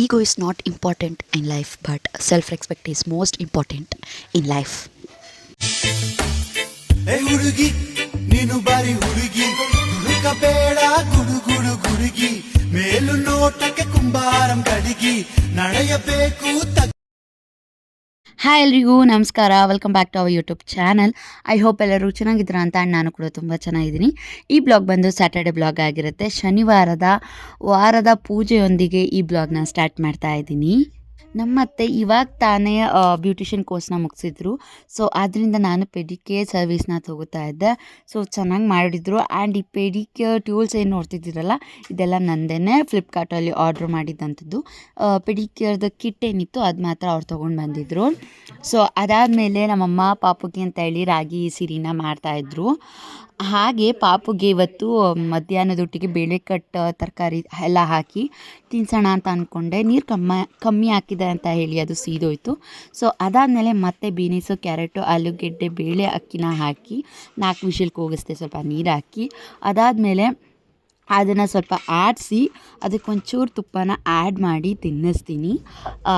Ego is not important in life, but self-respect is most important in life. ಏ ಹುಡುಗಿ ನೀನು ಬಾರಿ ಹುಡುಗಿ ಹುಡುಕಬೇಡ ಗುಡುಗುಡು ಗುಡುಗಿ ಮೇಲು ನೋಟಕ್ಕೆ ಕುಂಬಾರಂ ಕಡಿಗಿ ನಡೆಯಬೇಕು ಹಾಯ್ ಎಲ್ರಿಗೂ ನಮಸ್ಕಾರ, welcome back to our YouTube channel. I hope ಎಲ್ಲರೂ ಚೆನ್ನಾಗಿದ್ದೀರಾ ಅಂತ. ನಾನು ಕೂಡ ತುಂಬ ಚೆನ್ನಾಗಿದ್ದೀನಿ. ಈ ಬ್ಲಾಗ್ ಬಂದು ಸ್ಯಾಟರ್ಡೆ ಬ್ಲಾಗ್ ಆಗಿರುತ್ತೆ. ವಾರದ ಪೂಜೆಯೊಂದಿಗೆ ಈ ಬ್ಲಾಗ್ನ ಸ್ಟಾರ್ಟ್ ಮಾಡ್ತಾ ಇದ್ದೀನಿ. ನಮ್ಮತ್ತೆ ಇವಾಗ ತಾನೇ ಬ್ಯೂಟಿಷಿಯನ್ ಕೋರ್ಸ್ನ ಮುಗಿಸಿದ್ರು. ಸೊ ಆದ್ದರಿಂದ ನಾನು ಪೆಡಿಕ್ಯೂರ್ ಸರ್ವಿಸ್ನ ತೊಗೋತಾ ಇದ್ದೆ. ಸೊ ಚೆನ್ನಾಗಿ ಮಾಡಿದ್ರು. ಆ್ಯಂಡ್ ಈ ಪೆಡಿಕ್ಯೂರ್ ಟ್ಯೂಲ್ಸ್ ಏನು ನೋಡ್ತಿದ್ದೀರಲ್ಲ, ಇದೆಲ್ಲ ನಂದೇ ಫ್ಲಿಪ್ಕಾರ್ಟಲ್ಲಿ ಆರ್ಡ್ರ್ ಮಾಡಿದ್ದಂಥದ್ದು. ಪೆಡಿಕ್ಯೂರ್ದು ಕಿಟ್ ಏನಿತ್ತು ಅದು ಮಾತ್ರ ಅವ್ರು ತೊಗೊಂಡು ಬಂದಿದ್ದರು. ಸೊ ಅದಾದಮೇಲೆ ನಮ್ಮಮ್ಮ ಪಾಪುಗೆ ಅಂತ ಹೇಳಿ ರಾಗಿ ಸಿರಿನ ಮಾಡ್ತಾಯಿದ್ರು. ಹಾಗೆ ಪಾಪುಗೆ ಇವತ್ತು ಮಧ್ಯಾಹ್ನದೊಟ್ಟಿಗೆ ಬೇಳೆಕಟ್ಟು ತರಕಾರಿ ಎಲ್ಲ ಹಾಕಿ ತಿನ್ಸೋಣ ಅಂತ ಅಂದ್ಕೊಂಡೆ. ನೀರು ಕಮ್ಮಿ ಹಾಕಿದೆ ಅಂತ ಹೇಳಿ ಅದು ಸೀದೋಯ್ತು. ಸೊ ಅದಾದಮೇಲೆ ಮತ್ತೆ ಬೀನೀಸು, ಕ್ಯಾರೆಟು, ಆಲೂಗೆಡ್ಡೆ, ಬೇಳೆ, ಅಕ್ಕಿನ ಹಾಕಿ 4 ವಿಷಲ್ ಕೂಗಿಸ್ದೆ, ಸ್ವಲ್ಪ ನೀರು ಹಾಕಿ. ಅದಾದಮೇಲೆ ಅದನ್ನು ಸ್ವಲ್ಪ ಆಡಿಸಿ ಅದಕ್ಕೊಂಚೂರು ತುಪ್ಪನ ಆ್ಯಡ್ ಮಾಡಿ ತಿನ್ನಿಸ್ತೀನಿ.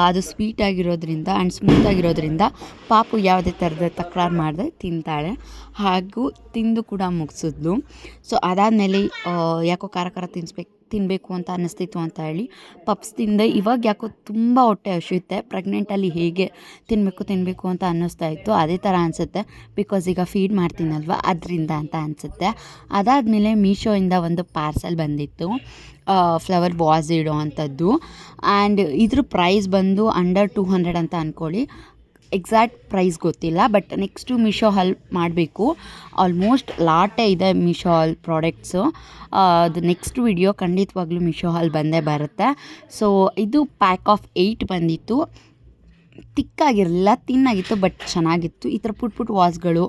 ಅದು ಸ್ವೀಟಾಗಿರೋದ್ರಿಂದ ಆ್ಯಂಡ್ ಸ್ಮೂತಾಗಿರೋದ್ರಿಂದ ಪಾಪು ಯಾವುದೇ ಥರದ ತಕರಾರು ಮಾಡದೆ ತಿಂತಾಳೆ. ಹಾಗೂ ತಿಂದು ಕೂಡ ಮುಗಿಸಿದ್ಲು. ಸೊ ಅದಾದಮೇಲೆ ಯಾಕೋ ಖಾರ ತಿನ್ನಬೇಕು ಅಂತ ಅನ್ನಿಸ್ತಿತ್ತು ಅಂತ ಹೇಳಿ ಪಪ್ಸ್ ತಿಂದೆ. ಇವಾಗ ಯಾಕೋ ತುಂಬ ಹೊಟ್ಟೆ ಹಸಿಯುತ್ತೆ. ಪ್ರೆಗ್ನೆಂಟಲ್ಲಿ ಹೇಗೆ ತಿನ್ನಬೇಕು ಅಂತ ಅನ್ನಿಸ್ತಾ ಇತ್ತು, ಅದೇ ಥರ ಅನಿಸುತ್ತೆ. ಬಿಕಾಸ್ ಈಗ ಫೀಡ್ ಮಾಡ್ತೀನಲ್ವ, ಅದರಿಂದ ಅಂತ ಅನಿಸುತ್ತೆ. ಅದಾದಮೇಲೆ ಮೀಶೋಯಿಂದ ಒಂದು ಪಾರ್ಸೆಲ್ ಬಂದಿತ್ತು, ಫ್ಲವರ್ ವಾಸ್ ಇಡೋ ಅಂಥದ್ದು. ಆ್ಯಂಡ್ ಇದ್ರ ಪ್ರೈಸ್ ಬಂದು ಅಂಡರ್ 200 ಅಂತ ಅಂದ್ಕೊಳ್ಳಿ. ಎಕ್ಸಾಕ್ಟ್ ಪ್ರೈಸ್ ಗೊತ್ತಿಲ್ಲ, ಬಟ್ ನೆಕ್ಸ್ಟು ಮೀಶೋ ಹಾಲ್ ಮಾಡಬೇಕು. ಆಲ್ಮೋಸ್ಟ್ ಲಾಟೇ ಇದೆ ಮೀಶೋ ಹಾಲ್ ಪ್ರಾಡಕ್ಟ್ಸು. ಅದು ನೆಕ್ಸ್ಟ್ ವಿಡಿಯೋ ಖಂಡಿತವಾಗ್ಲೂ ಮೀಶೋ ಹಾಲ್ ಬಂದೇ ಬರುತ್ತೆ. ಸೊ ಇದು ಪ್ಯಾಕ್ ಆಫ್ 8 ಬಂದಿತ್ತು. ತಿಕ್ಕಾಗಿರಲಿಲ್ಲ, ತಿನ್ನಾಗಿತ್ತು, ಬಟ್ ಚೆನ್ನಾಗಿತ್ತು. ಈ ಥರ ಪುಟ್ ವಾಸ್ಗಳು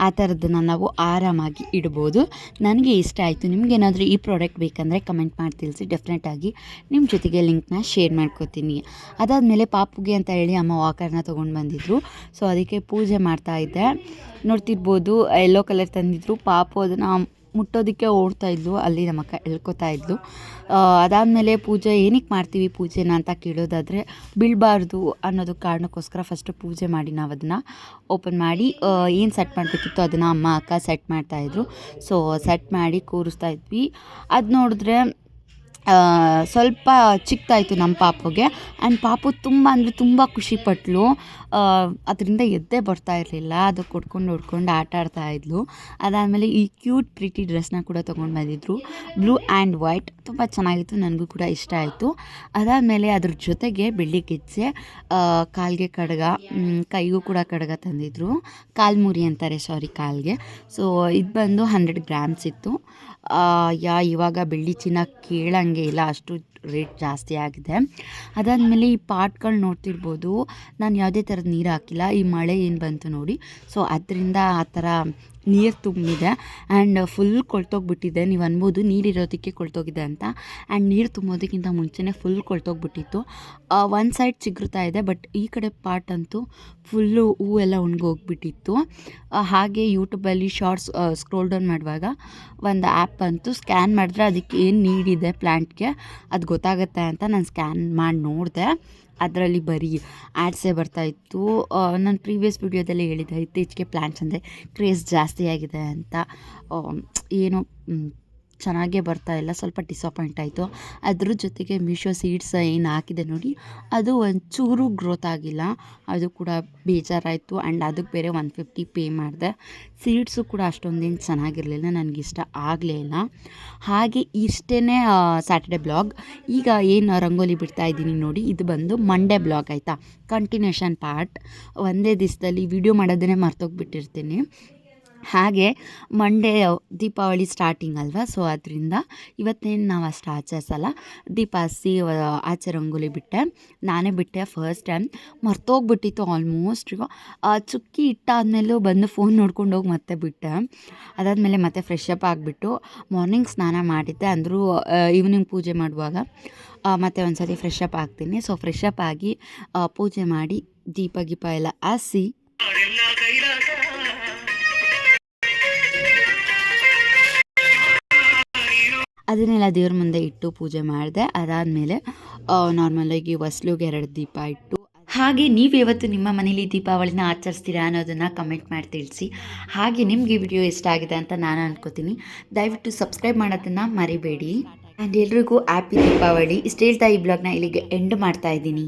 ಆ ಥರದ್ದನ್ನು ನಾವು ಆರಾಮಾಗಿ ಇಡ್ಬೋದು. ನನಗೆ ಇಷ್ಟ ಆಯಿತು. ನಿಮಗೇನಾದರೂ ಈ ಪ್ರಾಡಕ್ಟ್ ಬೇಕಂದರೆ ಕಮೆಂಟ್ ಮಾಡಿ ತಿಳಿಸಿ. ಡೆಫಿನೆಟಾಗಿ ನಿಮ್ಮ ಜೊತೆಗೆ ಲಿಂಕ್ನ ಶೇರ್ ಮಾಡ್ಕೋತೀನಿ. ಅದಾದಮೇಲೆ ಪಾಪುಗೆ ಅಂತ ಹೇಳಿ ಅಮ್ಮ ವಾಕರ್ನ ತೊಗೊಂಡು ಬಂದಿದ್ದರು. ಸೊ ಅದಕ್ಕೆ ಪೂಜೆ ಮಾಡ್ತಾಯಿದ್ದೆ. ನೋಡ್ತಿರ್ಬೋದು, ಯೆಲ್ಲೋ ಕಲರ್ ತಂದಿದ್ರು. ಪಾಪು ಅದನ್ನು ಮುಟ್ಟೋದಕ್ಕೆ ಓಡ್ತಾಯಿದ್ಲು. ಅಲ್ಲಿ ನಮ್ಮ ಅಕ್ಕ ಎಳ್ಕೊತಾ ಇದ್ಲು. ಅದಾದಮೇಲೆ ಪೂಜೆ ಏನಕ್ಕೆ ಮಾಡ್ತೀವಿ ಪೂಜೆನ ಅಂತ ಕೇಳೋದಾದರೆ, ಬೀಳಬಾರ್ದು ಅನ್ನೋದು ಕಾರಣಕ್ಕೋಸ್ಕರ ಫಸ್ಟು ಪೂಜೆ ಮಾಡಿ ನಾವು ಅದನ್ನು ಓಪನ್ ಮಾಡಿ ಏನು ಸೆಟ್ ಮಾಡಬೇಕಿತ್ತು ಅದನ್ನು ಅಮ್ಮ ಅಕ್ಕ ಸೆಟ್ ಮಾಡ್ತಾಯಿದ್ರು. ಸೊ ಸೆಟ್ ಮಾಡಿ ಕೂರಿಸ್ತಾ ಇದ್ವಿ. ಅದು ನೋಡಿದ್ರೆ ಸ್ವಲ್ಪ ಚಿಕ್ಕದಾಯಿತು ನಮ್ಮ ಪಾಪುಗೆ. ಆ್ಯಂಡ್ ಪಾಪು ತುಂಬ ಅಂದರೆ ತುಂಬ ಖುಷಿಪಟ್ಲು. ಅದರಿಂದ ಎದ್ದೇ ಬರ್ತಾ ಇರಲಿಲ್ಲ. ಅದು ಹೊಡ್ಕೊಂಡು ಆಟ ಆಡ್ತಾಯಿದ್ಲು. ಅದಾದಮೇಲೆ ಈ ಕ್ಯೂಟ್ ಪ್ರೀತಿ ಡ್ರೆಸ್ನ ಕೂಡ ತೊಗೊಂಡು ಬಂದಿದ್ರು, ಬ್ಲೂ ಆ್ಯಂಡ್ ವೈಟ್. ತುಂಬ ಚೆನ್ನಾಗಿತ್ತು, ನನಗೂ ಕೂಡ ಇಷ್ಟ ಆಯಿತು. ಅದಾದಮೇಲೆ ಅದ್ರ ಜೊತೆಗೆ ಬೆಳ್ಳಿ ಗೆಜ್ಜೆ, ಕಾಲಿಗೆ ಕಡಗ, ಕೈಗೂ ಕೂಡ ಕಡಗ ತಂದಿದ್ರು. ಕಾಲ್ಮುರಿ ಅಂತಾರೆ, ಕಾಲಿಗೆ. ಸೊ ಇದು ಬಂದು 100 ಗ್ರಾಮ್ಸ್ ಇತ್ತು. ಇವಾಗ ಬೆಳ್ಳಿ ಚಿನ್ನ ಕೇಳಂಗೆ ಇಲ್ಲ, ಅಷ್ಟು ರೇಟ್ ಜಾಸ್ತಿ ಆಗಿದೆ. ಅದಾದಮೇಲೆ ಈ ಪಾಟ್ಗಳು ನೋಡ್ತಿರ್ಬೋದು, ನಾನು ಯಾವುದೇ ಥರದ ನೀರು ಹಾಕಿಲ್ಲ. ಈ ಮಳೆ ಏನು ಬಂತು ನೋಡಿ, ಸೊ ಅದರಿಂದ ಆ ಥರ ನೀರು ತುಂಬಿದೆ. ಆ್ಯಂಡ್ ಫುಲ್ ಕೊಳ್ತೋಗ್ಬಿಟ್ಟಿದೆ. ನೀವು ಅನ್ಬೋದು ನೀರಿರೋದಕ್ಕೆ ಕೊಳ್ತೋಗಿದೆ ಅಂತ. ಆ್ಯಂಡ್ ನೀರು ತುಂಬೋದಕ್ಕಿಂತ ಮುಂಚೆನೇ ಫುಲ್ ಕೊಳ್ತೋಗ್ಬಿಟ್ಟಿತ್ತು. ಒಂದು ಸೈಡ್ ಚಿಗುರ್ತಾ ಇದೆ, ಬಟ್ ಈ ಕಡೆ ಪಾರ್ಟ್ ಅಂತೂ ಫುಲ್ಲು ಹೂವೆಲ್ಲ ಒಣಗೋಗ್ಬಿಟ್ಟಿತ್ತು. ಹಾಗೆ ಯೂಟ್ಯೂಬಲ್ಲಿ ಶಾರ್ಟ್ಸ್ ಸ್ಕ್ರೋಲ್ ಡೌನ್ ಮಾಡುವಾಗ ಒಂದು ಆ್ಯಪ್ ಅಂತೂ ಸ್ಕ್ಯಾನ್ ಮಾಡಿದ್ರೆ ಅದಕ್ಕೆ ಏನು ನೀಡಿದೆ ಪ್ಲ್ಯಾಂಟ್ಗೆ ಅದು ಗೊತ್ತಾಗುತ್ತೆ ಅಂತ ನಾನು ಸ್ಕ್ಯಾನ್ ಮಾಡಿ ನೋಡಿದೆ. ಅದರಲ್ಲಿ ಬರೀ ಆ್ಯಡ್ಸೇ ಬರ್ತಾಯಿತ್ತು. ನಾನು ಪ್ರೀವಿಯಸ್ ವಿಡಿಯೋದಲ್ಲಿ ಹೇಳಿದ್ದೆ, ಇತ್ತೀಚೆಗೆ ಪ್ಲ್ಯಾಂಟ್ಸ್ ಅಂದರೆ ಕ್ರೇಜ್ ಜಾಸ್ತಿ ಆಗಿದೆ ಅಂತ. ಏನು ಚೆನ್ನಾಗೇ ಬರ್ತಾಯಿಲ್ಲ, ಸ್ವಲ್ಪ ಡಿಸಪಾಯಿಂಟ್ ಆಯಿತು. ಅದ್ರ ಜೊತೆಗೆ ಮೀಶೋ ಸೀಡ್ಸ್ ಏನು ಹಾಕಿದೆ ನೋಡಿ, ಅದು ಒಂಚೂರು ಗ್ರೋತ್ ಆಗಿಲ್ಲ. ಅದು ಕೂಡ ಬೇಜಾರಾಯಿತು. ಆ್ಯಂಡ್ ಅದಕ್ಕೆ ಬೇರೆ 150 ಪೇ ಮಾಡಿದೆ. ಸೀಡ್ಸು ಕೂಡ ಅಷ್ಟೊಂದೇನು ಚೆನ್ನಾಗಿರಲಿಲ್ಲ, ನನಗಿಷ್ಟ ಆಗಲೇ ಇಲ್ಲ. ಹಾಗೆ ಇಷ್ಟೇ ಸ್ಯಾಟರ್ಡೆ ಬ್ಲಾಗ್. ಈಗ ಏನು ರಂಗೋಲಿ ಬಿಡ್ತಾಯಿದ್ದೀನಿ ನೋಡಿ, ಇದು ಬಂದು ಮಂಡೇ ಬ್ಲಾಗ್ ಆಯಿತಾ, ಕಂಟಿನ್ಯೂಷನ್ ಪಾರ್ಟ್. ಒಂದೇ ದಿವಸದಲ್ಲಿ ವಿಡಿಯೋ ಮಾಡೋದನ್ನೇ ಮರ್ತೋಗ್ಬಿಟ್ಟಿರ್ತೀನಿ. ಹಾಗೆ ಮಂಡೇ ದೀಪಾವಳಿ ಸ್ಟಾರ್ಟಿಂಗ್ ಅಲ್ವಾ, ಸೊ ಅದರಿಂದ ಇವತ್ತೇನು ನಾವು ಅಷ್ಟು ಆಚರಿಸಲ್ಲ. ದೀಪ ಹಚ್ಚಿ ಆಚೆ ರಂಗೋಲಿ ಬಿಟ್ಟೆ, ನಾನೇ ಬಿಟ್ಟೆ ಫಸ್ಟ್ ಟೈಮ್. ಮರ್ತೋಗ್ಬಿಟ್ಟಿತ್ತು ಆಲ್ಮೋಸ್ಟ್. ಚುಕ್ಕಿ ಇಟ್ಟಾದ್ಮೇಲೂ ಬಂದು ಫೋನ್ ನೋಡ್ಕೊಂಡು ಹೋಗಿ ಮತ್ತೆ ಬಿಟ್ಟೆ. ಅದಾದಮೇಲೆ ಮತ್ತೆ ಫ್ರೆಶ್ ಅಪ್ ಆಗಿಬಿಟ್ಟು ಮಾರ್ನಿಂಗ್ ಸ್ನಾನ ಮಾಡಿದ್ದೆ. ಅಂದರೂ ಈವ್ನಿಂಗ್ ಪೂಜೆ ಮಾಡುವಾಗ ಮತ್ತೆ ಒಂದು ಸತಿ ಫ್ರೆಶ್ ಅಪ್ ಆಗ್ತೀನಿ. ಸೊ ಫ್ರೆಶ್ ಅಪ್ ಆಗಿ ಪೂಜೆ ಮಾಡಿ ದೀಪ ಎಲ್ಲ ಹಾಸಿ ಅದನ್ನೆಲ್ಲ ದೇವ್ರ ಮುಂದೆ ಇಟ್ಟು ಪೂಜೆ ಮಾಡಿದೆ. ಅದಾದಮೇಲೆ ನಾರ್ಮಲಾಗಿ ಹೊಸ್ಲಿಗೆ 2 ದೀಪ ಇಟ್ಟು, ಹಾಗೆ ನೀವು ಯಾವತ್ತು ನಿಮ್ಮ ಮನೇಲಿ ದೀಪಾವಳಿನ ಆಚರಿಸ್ತೀರಾ ಅನ್ನೋದನ್ನು ಕಮೆಂಟ್ ಮಾಡಿ ತಿಳಿಸಿ. ಹಾಗೆ ನಿಮಗೆ ಈ ವಿಡಿಯೋ ಇಷ್ಟ ಆಗಿದೆ ಅಂತ ನಾನು ಅನ್ಕೋತೀನಿ. ದಯವಿಟ್ಟು ಸಬ್ಸ್ಕ್ರೈಬ್ ಮಾಡೋದನ್ನು ಮರಿಬೇಡಿ. ಆ್ಯಂಡ್ ಎಲ್ರಿಗೂ ಹ್ಯಾಪಿ ದೀಪಾವಳಿ. ಇಷ್ಟು ಹೇಳ್ತಾ ಈ ಬ್ಲಾಗ್ನ ಇಲ್ಲಿಗೆ ಎಂಡ್ ಮಾಡ್ತಾ ಇದ್ದೀನಿ.